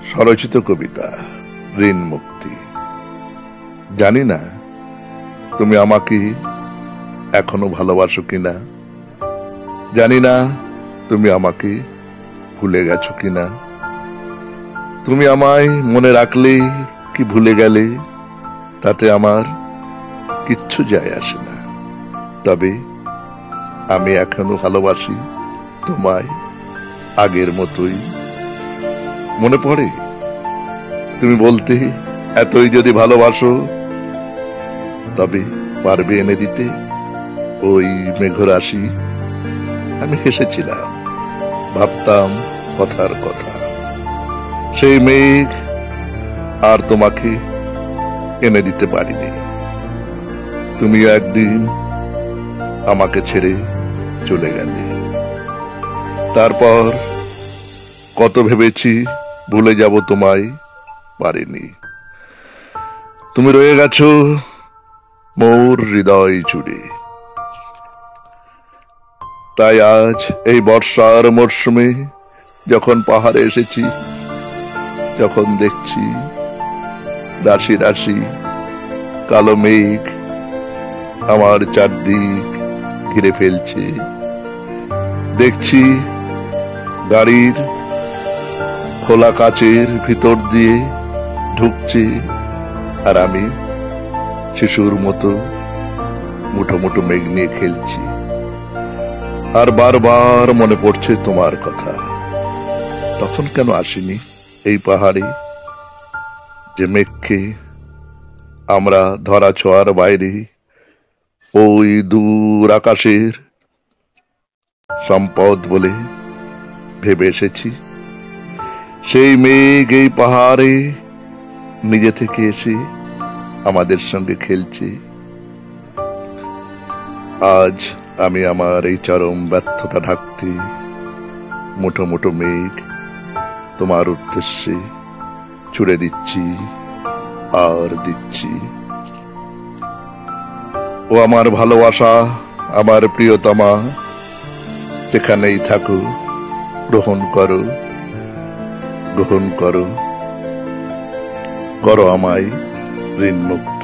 স্বরচিত কবিতা ঋণ মুক্তি। জানি না তুমি আমাকে এখনো ভালোবাসো কিনা, জানি না তুমি আমাকে ভুলে গেছো কিনা। তুমি আমায় মনে রাখলে কি ভুলে গেলে তাতে আমার কিচ্ছু যায় আসে না। তবে আমি এখনো ভালোবাসি তোমায় আগের মতোই। মনে পড়ে তুমি বলতে, এতই যদি ভালোবাসো তবে পারবে এনে দিতে ওই মেঘরাশি। আমি হেসেছিলাম, ভাবতাম কথার কথা, সেই মেঘ আর তোমাকে এনে দিতে পারিনি। তুমিও একদিন আমাকে ছেড়ে চলে গেলে। তারপর কত ভেবেছি ভুলে যাব তোমায়, পারিনি। তুমি রয়ে গেছো মোর হৃদয় জুড়ে। তাই আজ এই বর্ষার মরশুমে যখন পাহাড়ে এসেছি, যখন দেখছি রাশি রাশি কালো মেঘ আমার চারদিক ঘিরে ফেলছে, দেখছি গাড়ির খোলা কাচের ভিতর দিয়ে ঢুকছে, আর আমি শিশুর মতো মুঠো মুঠো মেঘ নিয়ে খেলছি। আর বারবার মনে পড়ছে তোমার কথা। তখন কেন আসিনি এই পাহাড়ে, যে মেঘকে আমরা ধরা ছোঁয়ার বাইরে ওই দূর আকাশের সম্পদ বলে ভেবে এসেছি। সেই মেঘ এই পাহাড়ে নিজে থেকে এসে আমাদের সঙ্গে খেলছে। আজ আমি আমার এই চরম ব্যর্থতা ঢাকতে মুঠো মুঠো মেঘ তোমার উদ্দেশ্যে ছুড়ে দিচ্ছি আর দিচ্ছি। ও আমার ভালোবাসা, আমার প্রিয়তমা, যেখানেই থাকো গ্রহণ করো, গ্রহণ করো, করো আমায় ঋণ মুক্ত।